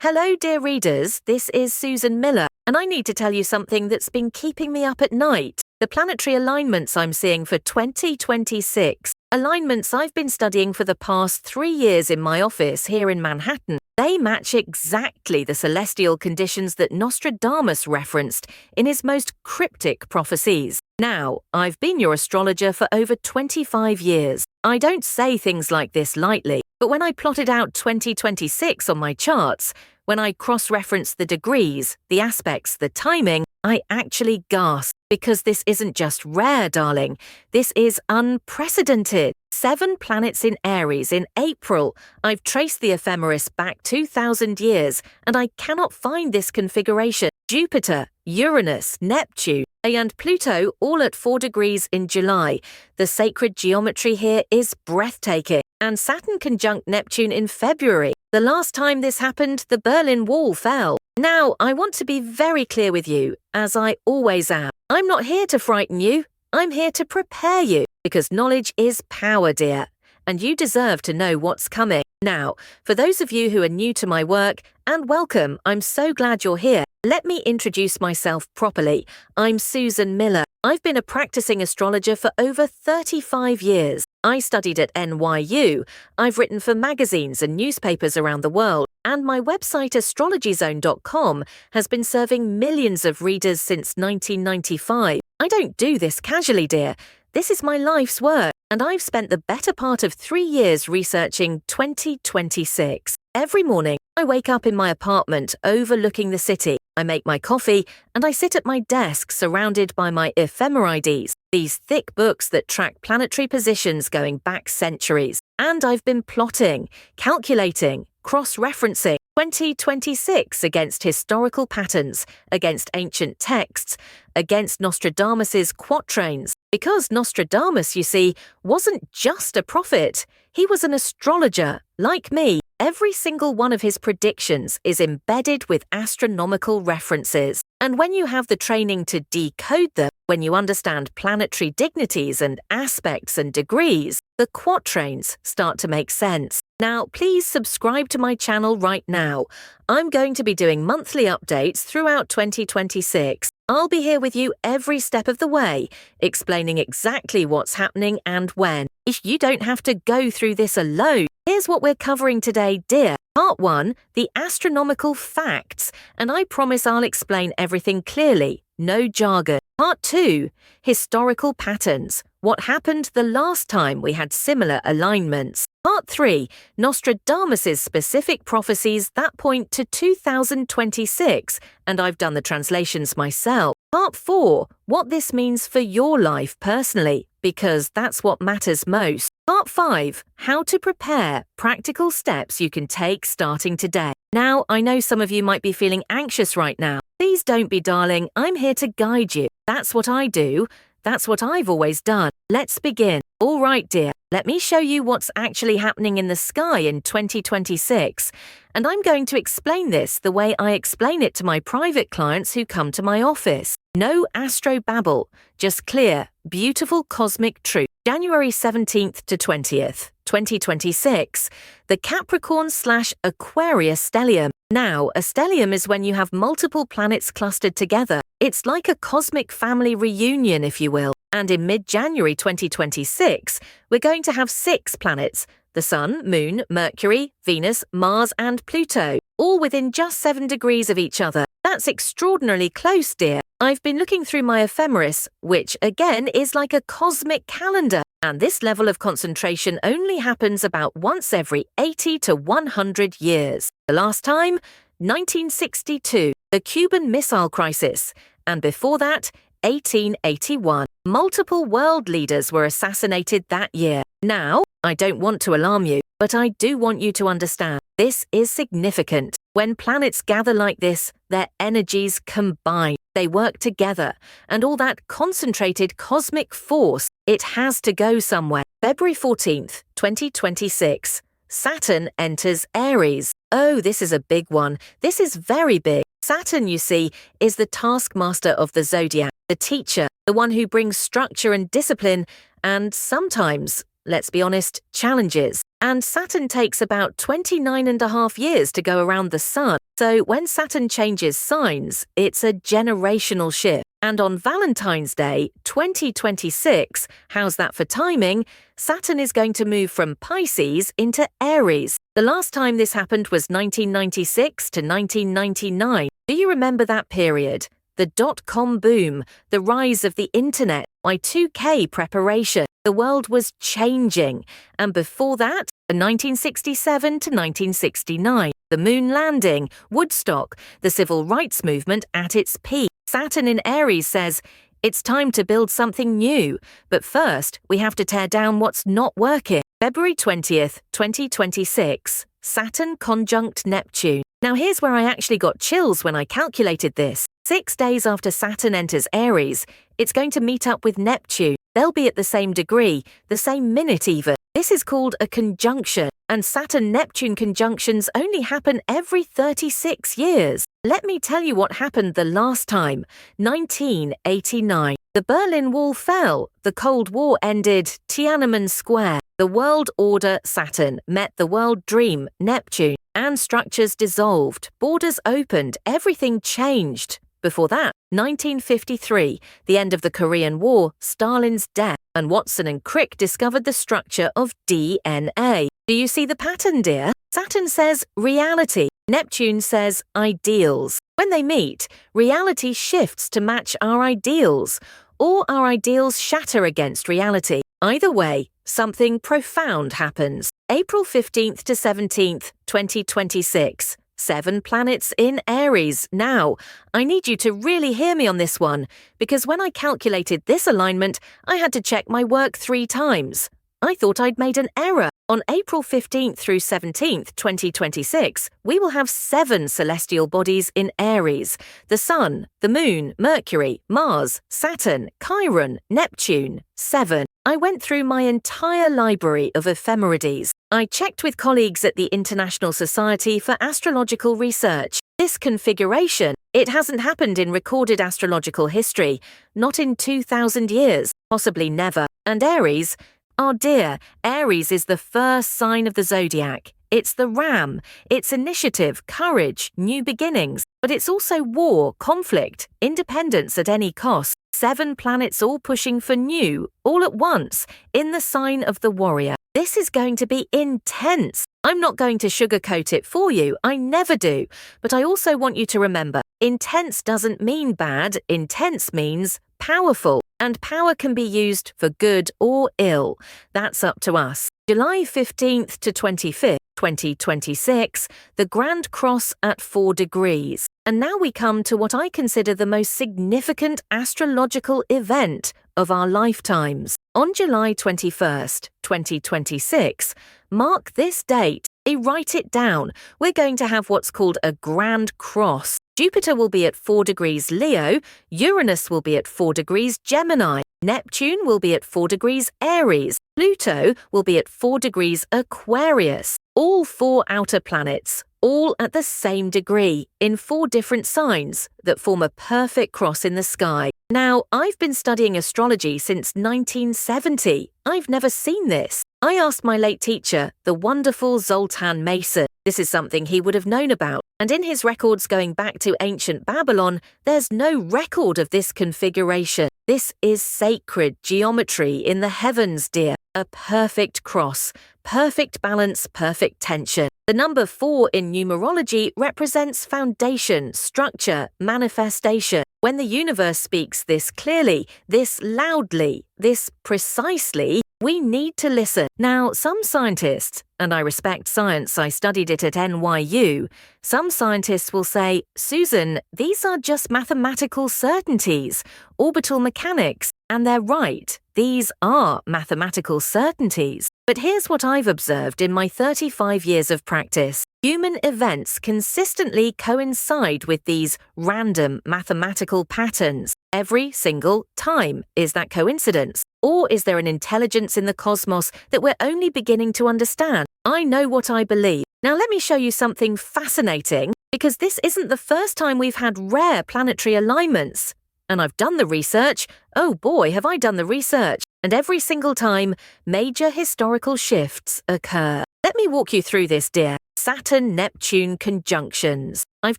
Hello, dear readers, this is Susan Miller, and I need to tell you something that's been keeping me up at night. The planetary alignments I'm seeing for 2026, alignments I've been studying for the past 3 years in my office here in Manhattan, they match exactly the celestial conditions that Nostradamus referenced in his most cryptic prophecies. Now, I've been your astrologer for over 25 years. I don't say things like this lightly, but when I plotted out 2026 on my charts, when I cross-referenced the degrees, the aspects, the timing, I actually gasped, because this isn't just rare, darling. This is unprecedented. 7 planets in Aries in April. I've traced the ephemeris back 2,000 years, and I cannot find this configuration. Jupiter, Uranus, Neptune, and Pluto all at 4 degrees in July. The sacred geometry here is breathtaking. And Saturn conjunct Neptune in February. The last time this happened, the Berlin Wall fell. Now, I want to be very clear with you, as I always am. I'm not here to frighten you. I'm here to prepare you, because knowledge is power, dear, and you deserve to know what's coming. Now, for those of you who are new to my work, and welcome, I'm so glad you're here. Let me introduce myself properly. I'm Susan Miller. I've been a practicing astrologer for over 35 years. I studied at NYU. I've written for magazines and newspapers around the world, and my website astrologyzone.com has been serving millions of readers since 1995. I don't do this casually, dear. This is my life's work, and I've spent the better part of 3 years researching 2026. Every morning, I wake up in my apartment overlooking the city. I make my coffee, and I sit at my desk surrounded by my ephemerides, these thick books that track planetary positions going back centuries. And I've been plotting, calculating, cross-referencing 2026 against historical patterns, against ancient texts, against Nostradamus's quatrains. Because Nostradamus, you see, wasn't just a prophet. He was an astrologer, like me. Every single one of his predictions is embedded with astronomical references. And when you have the training to decode them, when you understand planetary dignities and aspects and degrees, the quatrains start to make sense. Now, please subscribe to my channel right now. I'm going to be doing monthly updates throughout 2026. I'll be here with you every step of the way, explaining exactly what's happening and when. If you don't have to go through this alone, here's what we're covering today, dear. Part 1, the astronomical facts, and I promise I'll explain everything clearly, no jargon. Part 2, historical patterns, what happened the last time we had similar alignments. Part 3, Nostradamus' specific prophecies that point to 2026, and I've done the translations myself. Part 4, what this means for your life personally, because that's what matters most. Part 5, how to prepare, practical steps you can take starting today. Now, I know some of you might be feeling anxious right now. Please don't be, darling. I'm here to guide you. That's what I do. That's what I've always done. Let's begin. All right, dear. Let me show you what's actually happening in the sky in 2026. And I'm going to explain this the way I explain it to my private clients who come to my office. No astro babble, just clear, beautiful cosmic truth. January 17th to 20th, 2026, the Capricorn/Aquarius stellium. Now, a stellium is when you have multiple planets clustered together. It's like a cosmic family reunion, if you will. And in mid-January 2026, we're going to have 6 planets: the Sun, Moon, Mercury, Venus, Mars, and Pluto, all within just 7 degrees of each other. That's extraordinarily close, dear. I've been looking through my ephemeris, which again is like a cosmic calendar, and this level of concentration only happens about once every 80 to 100 years. The last time, 1962, the Cuban Missile Crisis, and before that, 1881. Multiple world leaders were assassinated that year. Now, I don't want to alarm you, but I do want you to understand this is significant. When planets gather like this, their energies combine. They work together, and all that concentrated cosmic force, it has to go somewhere. February 14th, 2026, Saturn enters Aries. Oh, this is a big one. This is very big. Saturn, you see, is the taskmaster of the zodiac, the teacher, the one who brings structure and discipline, and sometimes, let's be honest, challenges. and Saturn takes about 29.5 years to go around the Sun. So when Saturn changes signs, it's a generational shift. And on Valentine's Day, 2026, how's that for timing? Saturn is going to move from Pisces into Aries. The last time this happened was 1996 to 1999. Do you remember that period? The dot-com boom, the rise of the internet, Y2K preparation. The world was changing. And before that, 1967 to 1969, the moon landing, Woodstock, the civil rights movement at its peak. Saturn in Aries says, it's time to build something new, but first we have to tear down what's not working. February 20th, 2026, Saturn conjunct Neptune. Now here's where I actually got chills when I calculated this. 6 days after Saturn enters Aries, it's going to meet up with Neptune. They'll be at the same degree, the same minute even. This is called a conjunction, and Saturn-Neptune conjunctions only happen every 36 years. Let me tell you what happened the last time, 1989. The Berlin Wall fell, the Cold War ended, Tiananmen Square. The world order, Saturn, met the world dream, Neptune, and structures dissolved, borders opened, everything changed. Before that, 1953, the end of the Korean War, Stalin's death, and Watson and Crick discovered the structure of DNA. Do you see the pattern, dear? Saturn says reality. Neptune says ideals. When they meet, reality shifts to match our ideals, or our ideals shatter against reality. Either way, something profound happens. April 15th to 17th, 2026. 7 planets in Aries. Now, I need you to really hear me on this one, because when I calculated this alignment, I had to check my work 3 times. I thought I'd made an error. On April 15th through 17th, 2026, we will have 7 celestial bodies in Aries. The Sun, the Moon, Mercury, Mars, Saturn, Chiron, Neptune. 7. I went through my entire library of ephemerides. I checked with colleagues at the International Society for Astrological Research. This configuration, it hasn't happened in recorded astrological history, not in 2,000 years, possibly never. And Aries, oh dear, Aries is the first sign of the zodiac. It's the ram. It's initiative, courage, new beginnings. But it's also war, conflict, independence at any cost. 7 planets all pushing for new, all at once, in the sign of the warrior. This is going to be intense. I'm not going to sugarcoat it for you, I never do. But I also want you to remember, intense doesn't mean bad, intense means powerful. And power can be used for good or ill. That's up to us. July 15th to 25th, 2026, the Grand Cross at 4 degrees. And now we come to what I consider the most significant astrological event of our lifetimes. On July 21st, 2026, mark this date. Write it down. We're going to have what's called a Grand Cross. Jupiter will be at 4 degrees Leo, Uranus will be at 4 degrees Gemini, Neptune will be at 4 degrees Aries, Pluto will be at 4 degrees Aquarius. All 4 outer planets, all at the same degree, in 4 different signs that form a perfect cross in the sky. Now, I've been studying astrology since 1970. I've never seen this. I asked my late teacher, the wonderful Zoltan Mason. This is something he would have known about. And in his records going back to ancient Babylon, there's no record of this configuration. This is sacred geometry in the heavens, dear. A perfect cross, perfect balance, perfect tension. The number 4 in numerology represents foundation, structure, manifestation. When the universe speaks this clearly, this loudly, this precisely, we need to listen. Now, some scientists, and I respect science, I studied it at NYU, some scientists will say, Susan, these are just mathematical certainties, orbital mechanics, and they're right. These are mathematical certainties. But here's what I've observed in my 35 years of practice. Human events consistently coincide with these random mathematical patterns every single time. Is that coincidence? Or is there an intelligence in the cosmos that we're only beginning to understand? I know what I believe. Now let me show you something fascinating, because this isn't the first time we've had rare planetary alignments. And I've done the research. Oh boy, have I done the research. and every single time, major historical shifts occur. Let me walk you through this, dear. Saturn-Neptune conjunctions. I've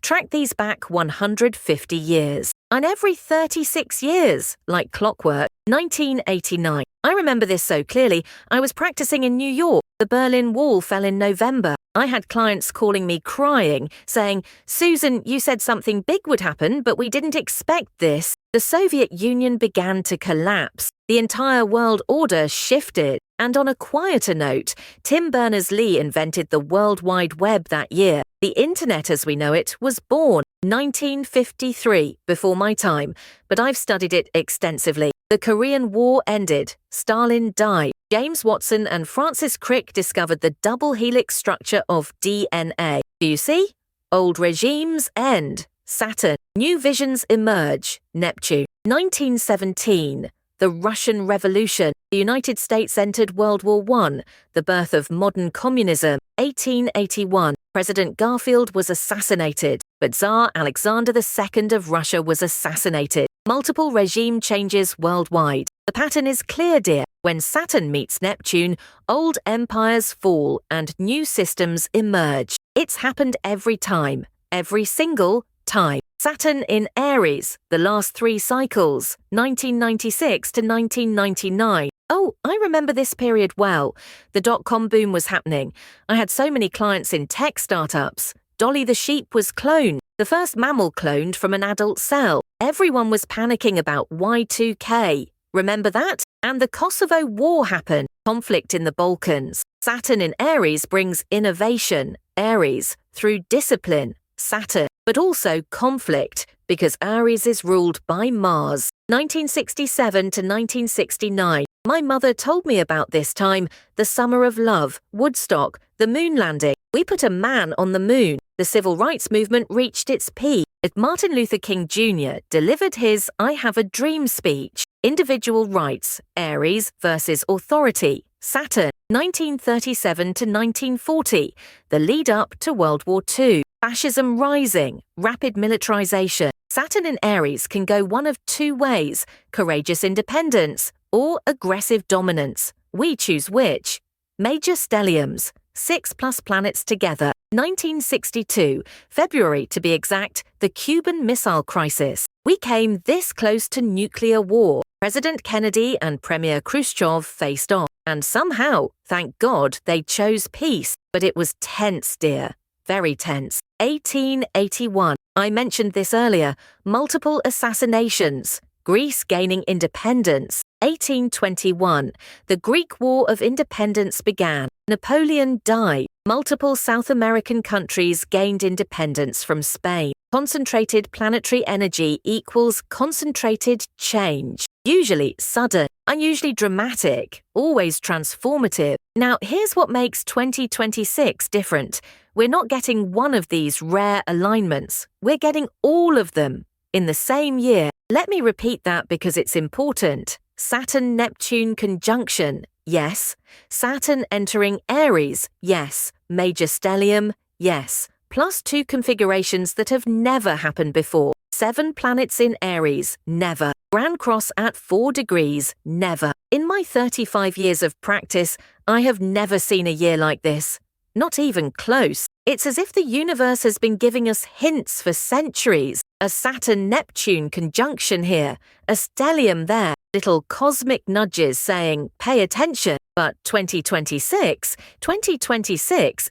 tracked these back 150 years. And every 36 years, like clockwork, 1989. I remember this so clearly. I was practicing in New York. The Berlin Wall fell in November. I had clients calling me crying, saying, "Susan, you said something big would happen, but we didn't expect this." The Soviet Union began to collapse. The entire world order shifted. And on a quieter note, Tim Berners-Lee invented the World Wide Web that year. The internet as we know it was born 1953, before my time, but I've studied it extensively. The Korean War ended. Stalin died. James Watson and Francis Crick discovered the double helix structure of DNA. Do you see? Old regimes end. Saturn. New visions emerge. Neptune. 1917. The Russian Revolution. The United States entered World War I. The birth of modern communism. 1881. President Garfield was assassinated, but Tsar Alexander II of Russia was assassinated. Multiple regime changes worldwide. The pattern is clear, dear. When Saturn meets Neptune, old empires fall and new systems emerge. It's happened every time. Every single time. Saturn in Aries, the last 3 cycles, 1996 to 1999. Oh, I remember this period well. The dot-com boom was happening. I had so many clients in tech startups. Dolly the sheep was cloned, the first mammal cloned from an adult cell. Everyone was panicking about Y2K. Remember that? And the Kosovo War happened. Conflict in the Balkans. Saturn in Aries brings innovation. Aries, through discipline. Saturn, but also conflict, because Aries is ruled by Mars. 1967 to 1969. My mother told me about this time, the summer of love, Woodstock, the moon landing. We put a man on the moon. The civil rights movement reached its peak. Martin Luther King Jr. delivered his I Have a Dream speech. Individual rights, Aries versus authority. Saturn, 1937 to 1940. The lead up to World War II. Fascism rising, rapid militarization. Saturn in Aries can go one of 2 ways, courageous independence or aggressive dominance. We choose which. Major stelliums, 6+ planets together. 1962, February to be exact, the Cuban Missile Crisis. We came this close to nuclear war. President Kennedy and Premier Khrushchev faced off. And somehow, thank God, they chose peace. But it was tense, dear. Very tense. 1881. I mentioned this earlier. Multiple assassinations. Greece gaining independence. 1821. The Greek War of Independence began. Napoleon died. Multiple South American countries gained independence from Spain. Concentrated planetary energy equals concentrated change. Usually sudden, unusually dramatic, always transformative. Now, here's what makes 2026 different. We're not getting one of these rare alignments. We're getting all of them in the same year. Let me repeat that because it's important. Saturn-Neptune conjunction, yes. Saturn entering Aries, yes. Major stellium, yes. Plus 2 configurations that have never happened before. 7 planets in Aries, never. Grand Cross at 4 degrees, never. In my 35 years of practice, I have never seen a year like this. Not even close. It's as if the universe has been giving us hints for centuries. A Saturn-Neptune conjunction here, a stellium there, little cosmic nudges saying, pay attention. But 2026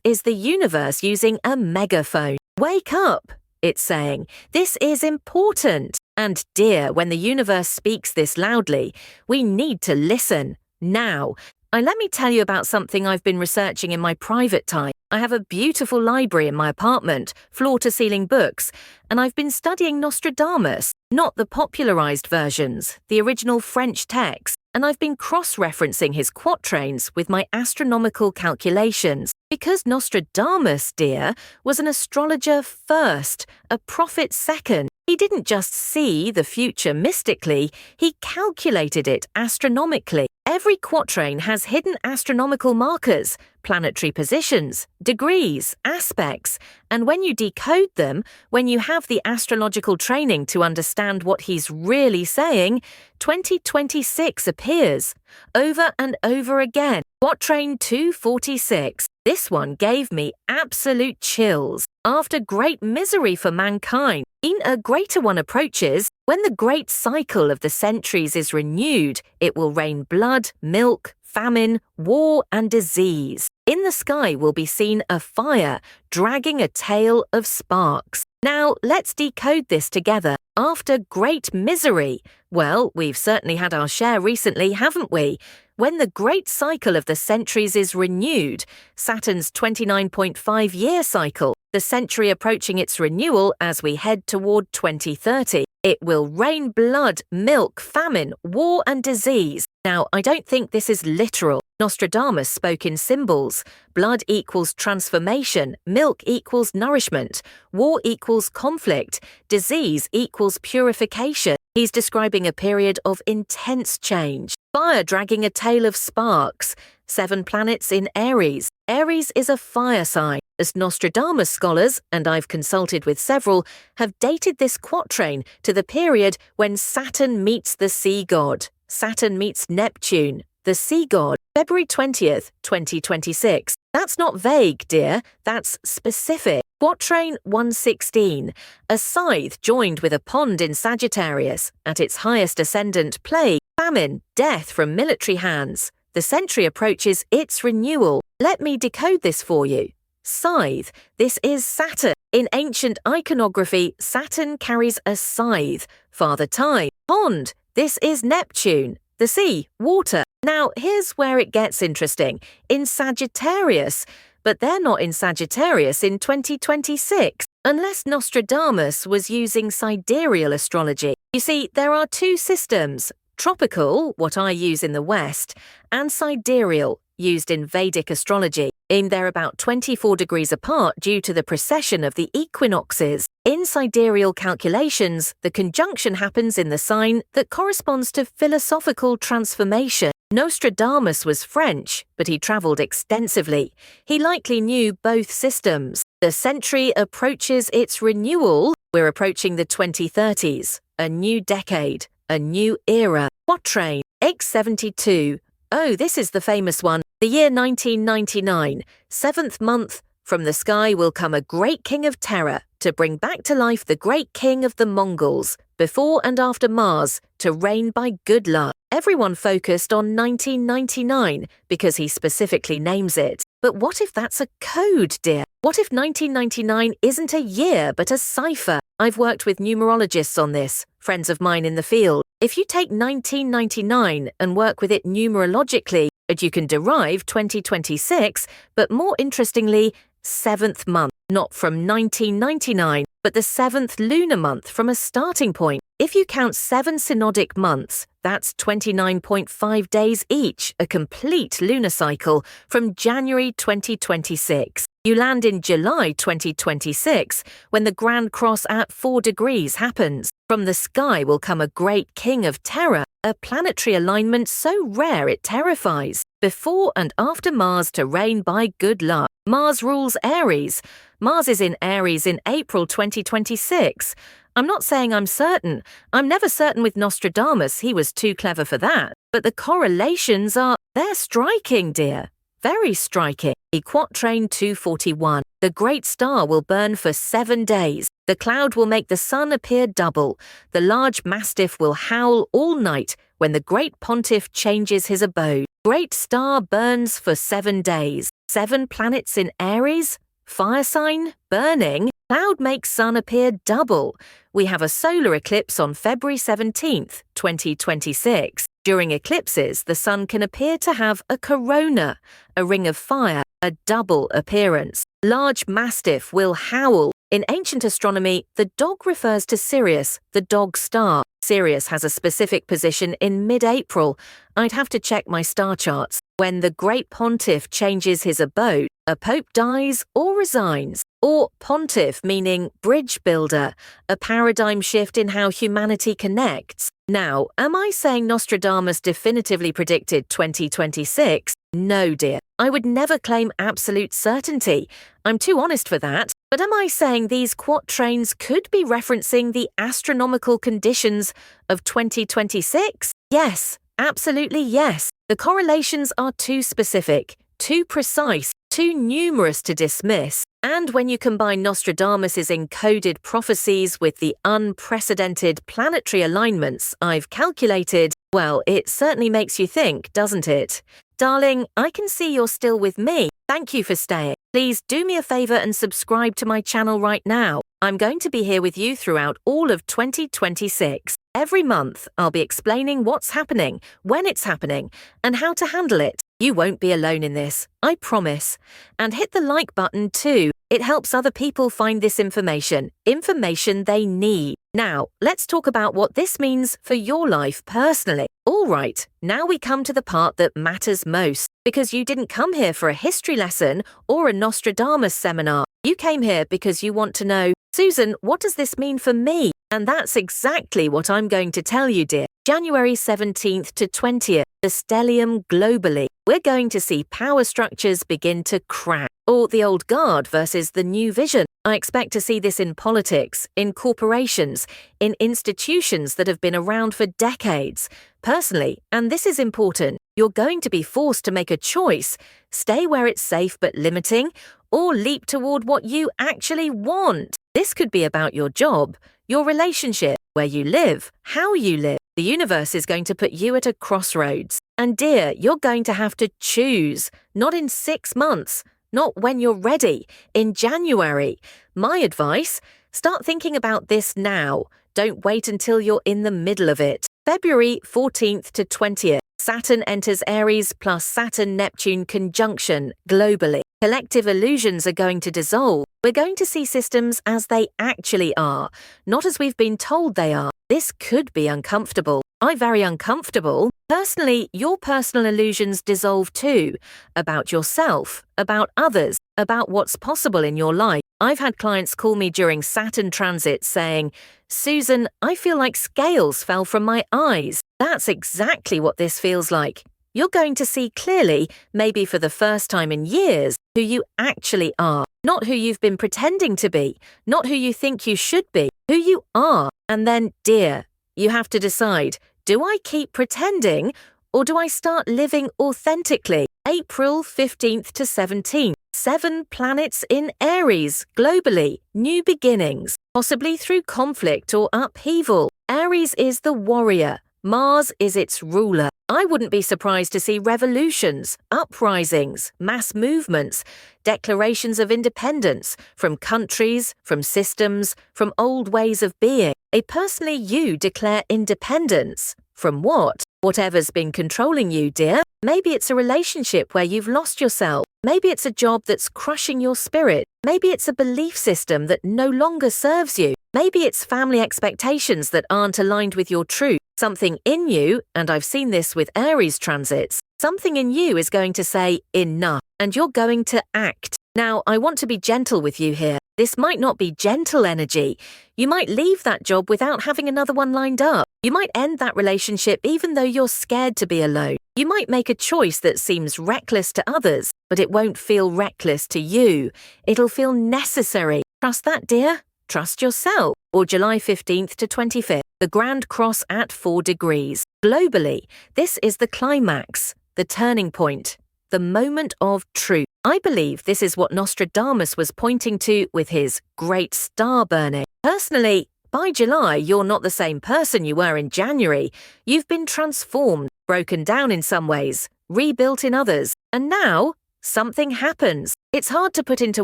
is the universe using a megaphone. Wake up, it's saying. This is important. And dear, when the universe speaks this loudly, we need to listen. Now. Let me tell you about something I've been researching in my private time. I have a beautiful library in my apartment, floor-to-ceiling books, and I've been studying Nostradamus, not the popularized versions, the original French text, and I've been cross-referencing his quatrains with my astronomical calculations. Because Nostradamus, dear, was an astrologer first, a prophet second. He didn't just see the future mystically, he calculated it astronomically. Every quatrain has hidden astronomical markers, planetary positions, degrees, aspects, and when you decode them, when you have the astrological training to understand what he's really saying, 2026 appears. Over and over again. Quatrain 246. This one gave me absolute chills. After great misery for mankind, a greater one approaches. When the great cycle of the centuries is renewed, it will rain blood, milk, famine, war, and disease. In the sky will be seen a fire, dragging a tail of sparks. Now, let's decode this together. After great misery, well, we've certainly had our share recently, haven't we? When the great cycle of the centuries is renewed, Saturn's 29.5-year cycle, the century approaching its renewal as we head toward 2030, it will rain blood, milk, famine, war, and disease. Now, I don't think this is literal. Nostradamus spoke in symbols. Blood equals transformation, milk equals nourishment, war equals conflict, disease equals purification. He's describing a period of intense change. Fire dragging a tail of sparks. 7 planets in Aries. Aries is a fire sign. As Nostradamus scholars, and I've consulted with several, have dated this quatrain to the period when Saturn meets the sea god. Saturn meets Neptune, the sea god, February 20th, 2026. That's not vague, dear. That's specific. Quatrain 116. A scythe joined with a pond in Sagittarius. At its highest ascendant, plague, famine, death from military hands. The century approaches its renewal. Let me decode this for you. Scythe. This is Saturn. In ancient iconography, Saturn carries a scythe. Father Time. Pond. This is Neptune. The sea. Water. Now, here's where it gets interesting. In Sagittarius, but they're not in Sagittarius in 2026, unless Nostradamus was using sidereal astrology. You see, there are 2 systems, tropical, what I use in the West, and sidereal, used in Vedic astrology. They're about 24 degrees apart due to the precession of the equinoxes. In sidereal calculations, the conjunction happens in the sign that corresponds to philosophical transformation. Nostradamus was French, but he travelled extensively. He likely knew both systems. The century approaches its renewal. We're approaching the 2030s, a new decade, a new era. Quatrain X72. Oh, this is the famous one. The year 1999, 7th month. From the sky will come a great king of terror to bring back to life the great king of the Mongols, before and after Mars, to reign by good luck. Everyone focused on 1999 because he specifically names it. But what if that's a code, dear? What if 1999 isn't a year but a cipher? I've worked with numerologists on this, friends of mine in the field. If you take 1999 and work with it numerologically, you can derive 2026, but more interestingly, 7th month, not from 1999, but the 7th lunar month from a starting point. If you count 7 synodic months, that's 29.5 days each, a complete lunar cycle from January 2026. You land in July 2026, when the Grand Cross at 4 degrees happens. From the sky will come a great king of terror, a planetary alignment so rare it terrifies. Before and after Mars to reign by good luck. Mars rules Aries. Mars is in Aries in April 2026. I'm not saying I'm certain. I'm never certain with Nostradamus, he was too clever for that. But the correlations they're striking, dear. Very striking. Quatrain 241. The great star will burn for 7 days. The cloud will make the sun appear double. The large mastiff will howl all night when the great pontiff changes his abode. Great star burns for 7 days. 7 planets in Aries? Fire sign? Burning? Cloud makes sun appear double. We have a solar eclipse on February 17th, 2026. During eclipses, the sun can appear to have a corona, a ring of fire, a double appearance. Large mastiff will howl. In ancient astronomy, the dog refers to Sirius, the dog star. Sirius has a specific position in mid-April. I'd have to check my star charts. when the great pontiff changes his abode, a pope dies or resigns, or pontiff meaning bridge builder, a paradigm shift in how humanity connects. Now, am I saying Nostradamus definitively predicted 2026? No, dear. I would never claim absolute certainty. I'm too honest for that. But am I saying these quatrains could be referencing the astronomical conditions of 2026? Yes, absolutely yes. The correlations are too specific, too precise, too numerous to dismiss. And when you combine Nostradamus's encoded prophecies with the unprecedented planetary alignments I've calculated, well, it certainly makes you think, doesn't it? Darling, I can see you're still with me. Thank you for staying. Please do me a favor and subscribe to my channel right now. I'm going to be here with you throughout all of 2026. Every month, I'll be explaining what's happening, when it's happening, and how to handle it. You won't be alone in this, I promise. And hit the like button too. It helps other people find this information they need. Now, let's talk about what this means for your life personally. All right, now we come to the part that matters most, because you didn't come here for a history lesson or a Nostradamus seminar. You came here because you want to know, Susan, what does this mean for me? And that's exactly what I'm going to tell you, dear. January 17th to 20th, the stellium globally. We're going to see power structures begin to crack, or the old guard versus the new vision. I expect to see this in politics, in corporations, in institutions that have been around for decades. Personally, and this is important, you're going to be forced to make a choice. Stay where it's safe but limiting, or leap toward what you actually want. This could be about your job, your relationship, where you live, how you live. The universe is going to put you at a crossroads. And dear, you're going to have to choose, not in 6 months, not when you're ready, in January. My advice, start thinking about this now. Don't wait until you're in the middle of it. February 14th to 20th, Saturn enters Aries plus Saturn-Neptune conjunction globally. Collective illusions are going to dissolve. We're going to see systems as they actually are, not as we've been told they are. This could be uncomfortable. I'm very uncomfortable. Personally, your personal illusions dissolve too. About yourself, about others, about what's possible in your life. I've had clients call me during Saturn transit saying, Susan, I feel like scales fell from my eyes. That's exactly what this feels like. You're going to see clearly, maybe for the first time in years, who you actually are. Not who you've been pretending to be, not who you think you should be, who you are. And then, dear, you have to decide, do I keep pretending or do I start living authentically? April 15th to 17th, 7 planets in Aries globally, new beginnings, possibly through conflict or upheaval. Aries is the warrior. Mars is its ruler. I wouldn't be surprised to see revolutions, uprisings, mass movements, declarations of independence from countries, from systems, from old ways of being. Personally, you declare independence. From what? Whatever's been controlling you, dear. Maybe it's a relationship where you've lost yourself. Maybe it's a job that's crushing your spirit. Maybe it's a belief system that no longer serves you. Maybe it's family expectations that aren't aligned with your truth. Something in you, and I've seen this with Aries transits, something in you is going to say, enough, and you're going to act. Now, I want to be gentle with you here. This might not be gentle energy. You might leave that job without having another one lined up. You might end that relationship even though you're scared to be alone. You might make a choice that seems reckless to others, but it won't feel reckless to you. It'll feel necessary. Trust that, dear. Trust yourself. Or July 15th to 25th, the Grand Cross at 4 degrees. Globally, this is the climax, the turning point, the moment of truth. I believe this is what Nostradamus was pointing to with his great star burning. Personally, by July, you're not the same person you were in January. You've been transformed, broken down in some ways, rebuilt in others, and now something happens. It's hard to put into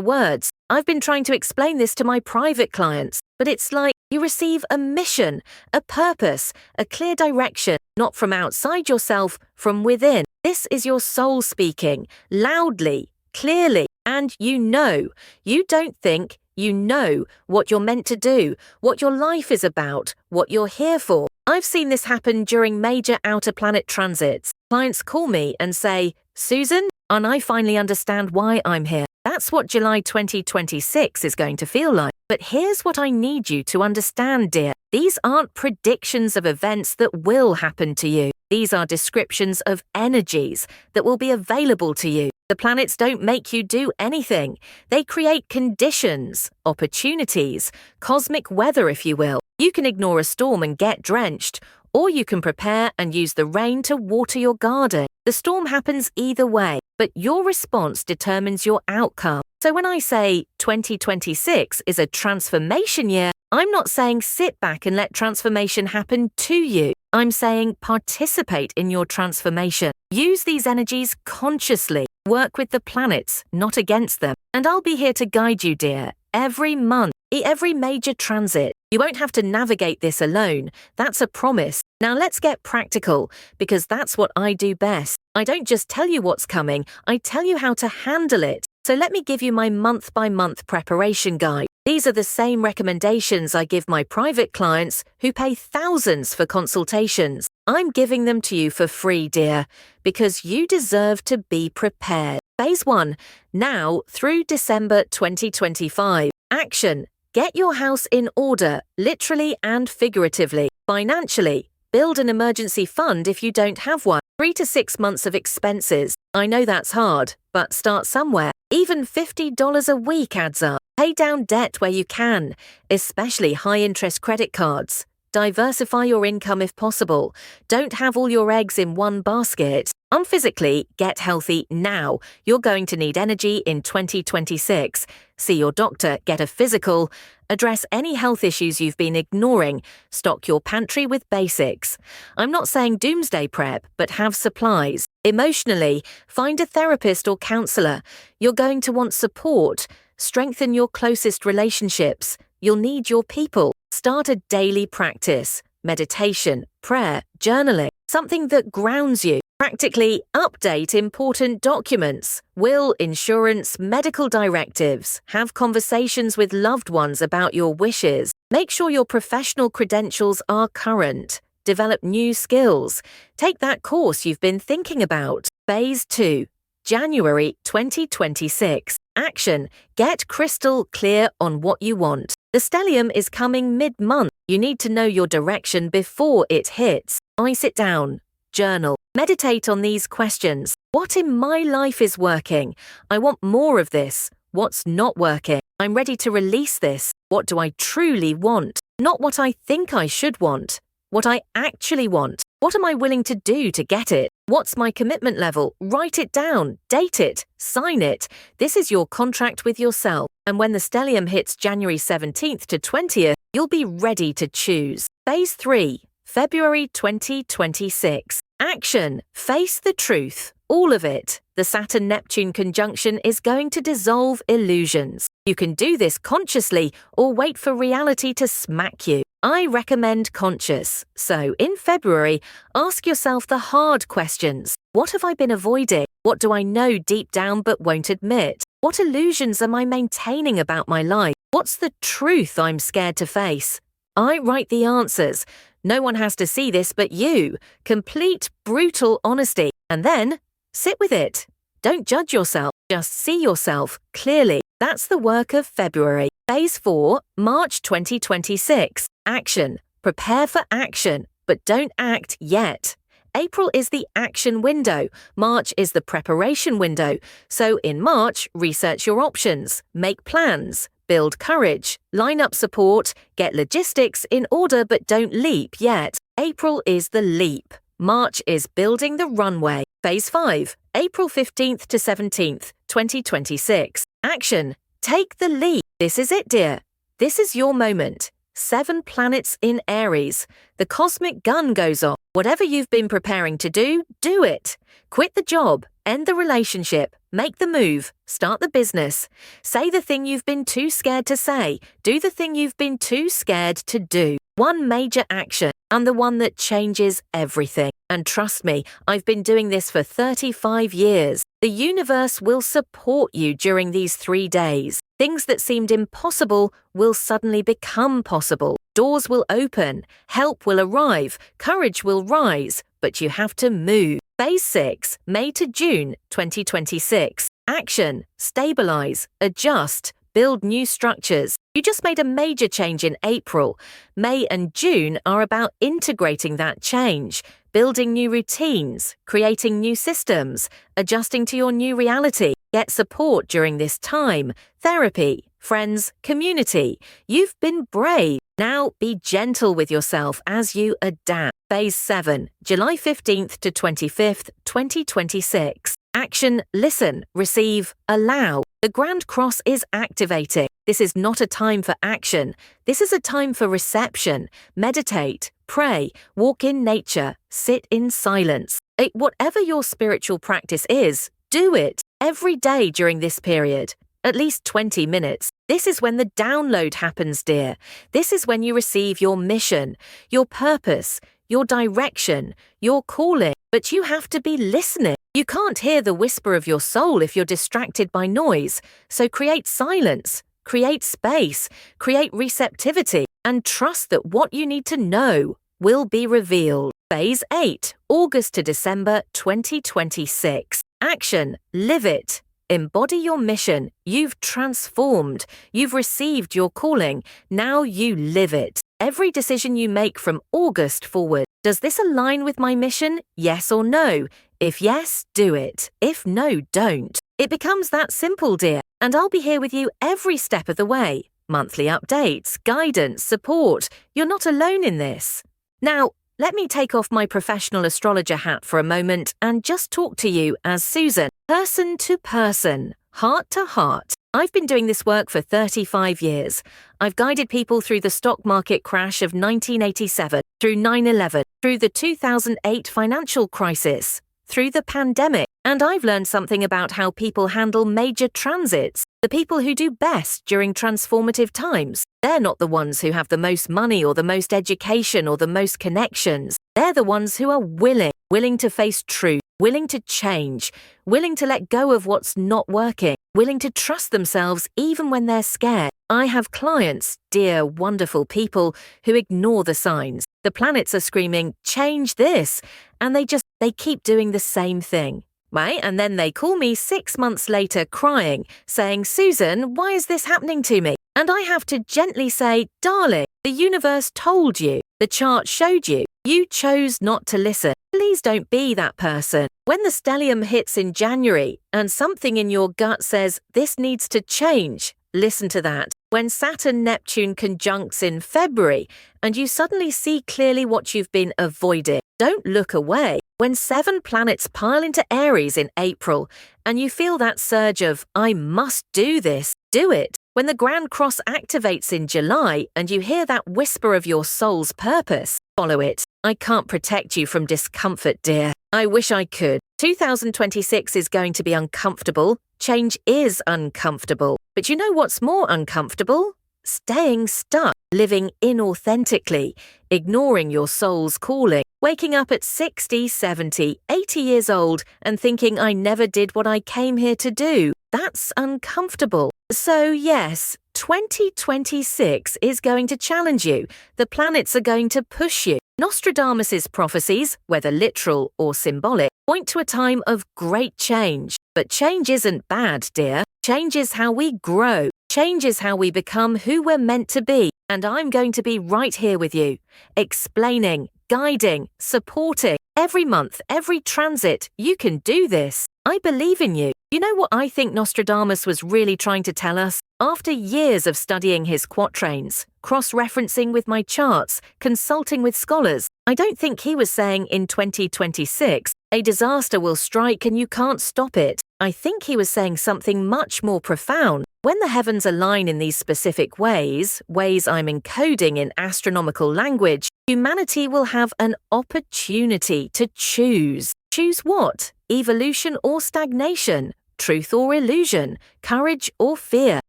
words. I've been trying to explain this to my private clients, but it's like you receive a mission, a purpose, a clear direction, not from outside yourself, from within. This is your soul speaking, loudly, clearly, and you know. You don't think, you know what you're meant to do, what your life is about, what you're here for. I've seen this happen during major outer planet transits. Clients call me and say, Susan, and I finally understand why I'm here. That's what July 2026 is going to feel like. But here's what I need you to understand, dear. These aren't predictions of events that will happen to you. These are descriptions of energies that will be available to you. The planets don't make you do anything. They create conditions, opportunities, cosmic weather, if you will. You can ignore a storm and get drenched, or you can prepare and use the rain to water your garden. The storm happens either way, but your response determines your outcome. So when I say 2026 is a transformation year, I'm not saying sit back and let transformation happen to you. I'm saying participate in your transformation. Use these energies consciously. Work with the planets, not against them. And I'll be here to guide you, dear, every month, every major transit. You won't have to navigate this alone. That's a promise. Now let's get practical, because that's what I do best. I don't just tell you what's coming, I tell you how to handle it. So let me give you my month-by-month preparation guide. These are the same recommendations I give my private clients who pay thousands for consultations. I'm giving them to you for free, dear, because you deserve to be prepared. Phase 1, now through December 2025. Action. Get your house in order, literally and figuratively. Financially, build an emergency fund if you don't have one. 3 to 6 months of expenses. I know that's hard, but start somewhere. Even $50 a week adds up. Pay down debt where you can, especially high-interest credit cards. Diversify your income if possible. Don't have all your eggs in one basket. Unphysically, get healthy now. You're going to need energy in 2026. See your doctor, get a physical. Address any health issues you've been ignoring. Stock your pantry with basics. I'm not saying doomsday prep, but have supplies. Emotionally, find a therapist or counselor. You're going to want support. Strengthen your closest relationships. You'll need your people. Start a daily practice. Meditation, prayer, journaling. Something that grounds you. Practically update important documents, will, insurance, medical directives. Have conversations with loved ones about your wishes. Make sure your professional credentials are current. Develop new skills. Take that course you've been thinking about. Phase 2, January 2026. Action. Get crystal clear on what you want. The stellium is coming mid-month. You need to know your direction before it hits. Ice it down. Journal. Meditate on these questions. What in my life is working? I want more of this. What's not working? I'm ready to release this. What do I truly want? Not what I think I should want. What I actually want. What am I willing to do to get it? What's my commitment level? Write it down, date it, sign it. This is your contract with yourself. And when the stellium hits January 17th to 20th, you'll be ready to choose. Phase 3, February 2026. Action. Face the truth. All of it. The Saturn-Neptune conjunction is going to dissolve illusions. You can do this consciously or wait for reality to smack you. I recommend conscious. So, in February, ask yourself the hard questions. What have I been avoiding? What do I know deep down but won't admit? What illusions am I maintaining about my life? What's the truth I'm scared to face? I write the answers. No one has to see this but you. Complete, brutal honesty. And then, sit with it. Don't judge yourself. Just see yourself clearly. That's the work of February. Phase 4, March 2026. Action. Prepare for action, but don't act yet. April is the action window. March is the preparation window. So in March, research your options, make plans, build courage, line up support, get logistics in order but don't leap yet. April is the leap. March is building the runway. Phase 5, April 15th to 17th, 2026. Action. Take the leap. This is it, dear. This is your moment. 7 planets in Aries. The cosmic gun goes off. Whatever you've been preparing to do, do it. Quit the job, end the relationship, make the move, start the business. Say the thing you've been too scared to say. Do the thing you've been too scared to do. One major action, and the one that changes everything. And trust me, I've been doing this for 35 years. The universe will support you during these 3 days. Things that seemed impossible will suddenly become possible. Doors will open, help will arrive, courage will rise, but you have to move. Phase 6, May to June 2026. Action, stabilize, adjust, build new structures. You just made a major change in April. May and June are about integrating that change, building new routines, creating new systems, adjusting to your new reality. Get support during this time. Therapy, friends, community. You've been brave. Now be gentle with yourself as you adapt. Phase 7, July 15th to 25th, 2026. Action, listen, receive, allow. The Grand Cross is activating. This is not a time for action. This is a time for reception. Meditate, pray, walk in nature, sit in silence. Whatever your spiritual practice is, do it every day during this period. At least 20 minutes. This is when the download happens, dear. This is when you receive your mission, your purpose, your direction, your calling. But you have to be listening. You can't hear the whisper of your soul if you're distracted by noise. So create silence, create space, create receptivity, and trust that what you need to know will be revealed. Phase 8, August to December 2026. Action, live it. Embody your mission. You've transformed. You've received your calling. Now you live it. Every decision you make from August forward. Does this align with my mission? Yes or no? If yes, do it. If no, don't. It becomes that simple, dear. And I'll be here with you every step of the way. Monthly updates, guidance, support. You're not alone in this. Now, let me take off my professional astrologer hat for a moment and just talk to you as Susan, person to person, heart to heart. I've been doing this work for 35 years. I've guided people through the stock market crash of 1987, through 9/11, through the 2008 financial crisis, through the pandemic, and I've learned something about how people handle major transits. The people who do best during transformative times, they're not the ones who have the most money or the most education or the most connections. They're the ones who are willing to face truth, willing to change, willing to let go of what's not working, willing to trust themselves even when they're scared. I have clients, dear, wonderful people, who ignore the signs. The planets are screaming, change this, and they keep doing the same thing. Right? And then they call me 6 months later crying, saying, Susan, why is this happening to me? And I have to gently say, darling, the universe told you, the chart showed you, you chose not to listen. Please don't be that person. When the stellium hits in January and something in your gut says, this needs to change, listen to that. When Saturn-Neptune conjuncts in February and you suddenly see clearly what you've been avoiding, don't look away. When 7 planets pile into Aries in April and you feel that surge of, I must do this, do it. When the Grand Cross activates in July and you hear that whisper of your soul's purpose, follow it. I can't protect you from discomfort, dear. I wish I could. 2026 is going to be uncomfortable. Change is uncomfortable. But you know what's more uncomfortable? Staying stuck, living inauthentically, ignoring your soul's calling, waking up at 60, 70, 80 years old and thinking I never did what I came here to do. That's uncomfortable. So yes, 2026 is going to challenge you. The planets are going to push you. Nostradamus's prophecies, whether literal or symbolic, point to a time of great change. But change isn't bad, dear. Change is how we grow. Change is how we become who we're meant to be. And I'm going to be right here with you, explaining, guiding, supporting. Every month, every transit, you can do this. I believe in you. You know what I think Nostradamus was really trying to tell us? After years of studying his quatrains, cross-referencing with my charts, consulting with scholars, I don't think he was saying in 2026, a disaster will strike and you can't stop it. I think he was saying something much more profound. When the heavens align in these specific ways I'm encoding in astronomical language, humanity will have an opportunity to choose. Choose what? Evolution or stagnation? Truth or illusion? Courage or fear?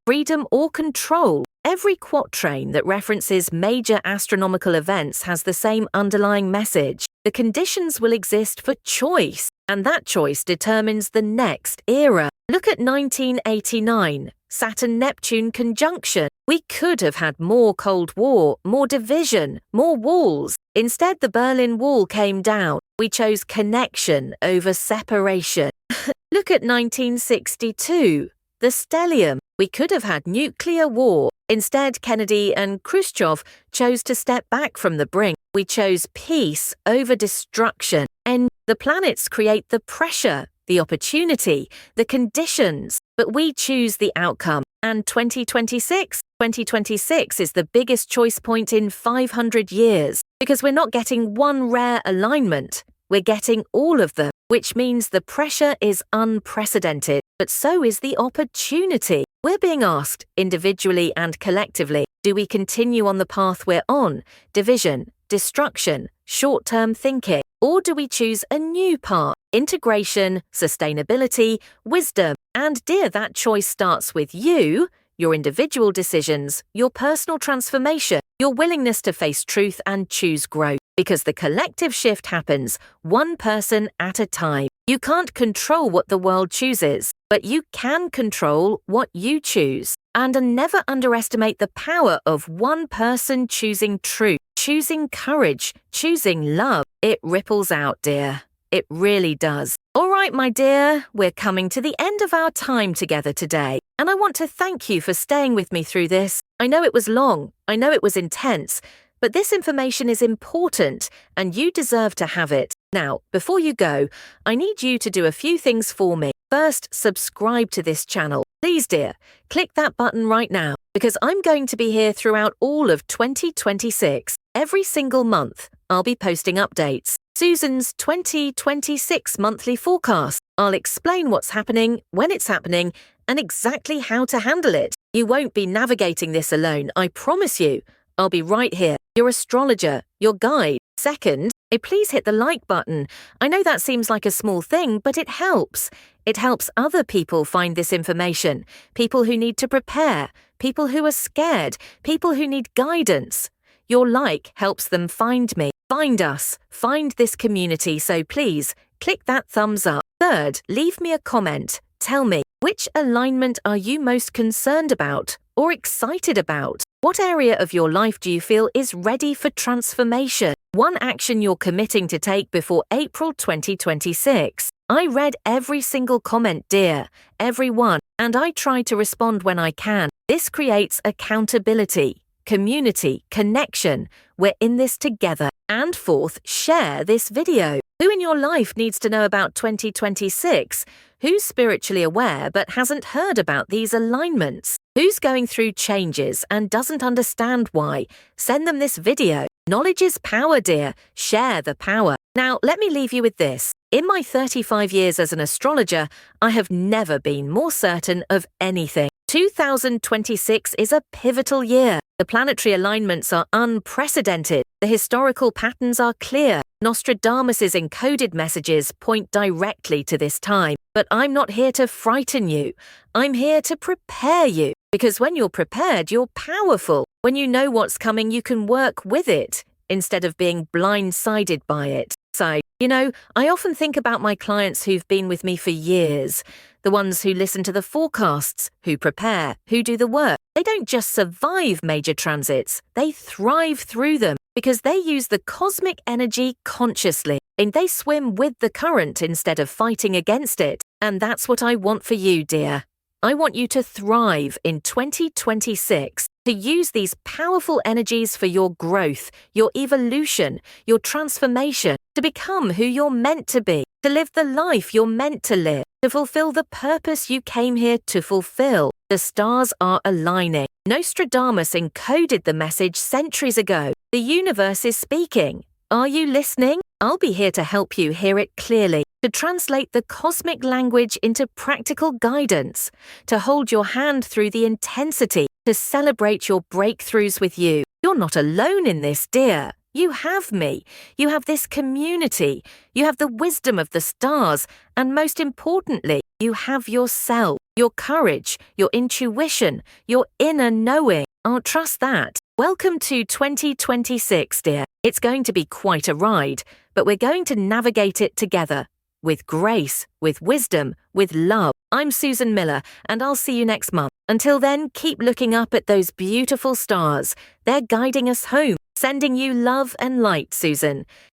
Freedom or control? Every quatrain that references major astronomical events has the same underlying message. The conditions will exist for choice, and that choice determines the next era. Look at 1989, Saturn-Neptune conjunction. We could have had more Cold War, more division, more walls. Instead, the Berlin Wall came down. We chose connection over separation. Look at 1962. The stellium. We could have had nuclear war. Instead, Kennedy and Khrushchev chose to step back from the brink. We chose peace over destruction. And the planets create the pressure, the opportunity, the conditions, but we choose the outcome. And 2026 is the biggest choice point in 500 years, because we're not getting one rare alignment, we're getting all of them, which means the pressure is unprecedented, but so is the opportunity. We're being asked, individually and collectively, do we continue on the path we're on, division, destruction, short-term thinking, or do we choose a new path, integration, sustainability, wisdom? And dear, that choice starts with you, your individual decisions, your personal transformation, your willingness to face truth and choose growth. Because the collective shift happens one person at a time. You can't control what the world chooses, but you can control what you choose. And never underestimate the power of one person choosing truth, choosing courage, choosing love. It ripples out, dear. It really does. All right, my dear, we're coming to the end of our time together today, and I want to thank you for staying with me through this. I know it was long, I know it was intense, but this information is important, and you deserve to have it. Now, before you go, I need you to do a few things for me. First, subscribe to this channel. Please, dear, click that button right now, because I'm going to be here throughout all of 2026. Every single month, I'll be posting updates. Susan's 2026 monthly forecast. I'll explain what's happening, when it's happening, and exactly how to handle it. You won't be navigating this alone, I promise you. I'll be right here, your astrologer, your guide. Second, please hit the like button. I know that seems like a small thing, but it helps. It helps other people find this information. People who need to prepare, people who are scared, people who need guidance. Your like helps them find me, find us, find this community, so please click that thumbs up. Third, leave me a comment. Tell me, which alignment are you most concerned about or excited about? What area of your life do you feel is ready for transformation? One action you're committing to take before April 2026. I read every single comment, dear, every one, and I try to respond when I can. This creates accountability, community, connection. We're in this together. And fourth, share this video. Who in your life needs to know about 2026? Who's spiritually aware but hasn't heard about these alignments? Who's going through changes and doesn't understand why? Send them this video. Knowledge is power, dear. Share the power. Now, let me leave you with this. In my 35 years as an astrologer, I have never been more certain of anything. 2026 is a pivotal year. The planetary alignments are unprecedented. The historical patterns are clear. Nostradamus' encoded messages point directly to this time. But I'm not here to frighten you. I'm here to prepare you. Because when you're prepared, you're powerful. When you know what's coming, you can work with it instead of being blindsided by it. So, I often think about my clients who've been with me for years. The ones who listen to the forecasts, who prepare, who do the work. They don't just survive major transits, they thrive through them because they use the cosmic energy consciously and they swim with the current instead of fighting against it. And that's what I want for you, dear. I want you to thrive in 2026, to use these powerful energies for your growth, your evolution, your transformation, to become who you're meant to be, to live the life you're meant to live, to fulfill the purpose you came here to fulfill. The stars are aligning. Nostradamus encoded the message centuries ago. The universe is speaking. Are you listening? I'll be here to help you hear it clearly, to translate the cosmic language into practical guidance, to hold your hand through the intensity, to celebrate your breakthroughs with you. You're not alone in this, dear. You have me. You have this community. You have the wisdom of the stars. And most importantly, you have yourself, your courage, your intuition, your inner knowing. I'll trust that. Welcome to 2026, dear. It's going to be quite a ride, but we're going to navigate it together. With grace, with wisdom, with love. I'm Susan Miller, and I'll see you next month. Until then, keep looking up at those beautiful stars. They're guiding us home. Sending you love and light, Susan.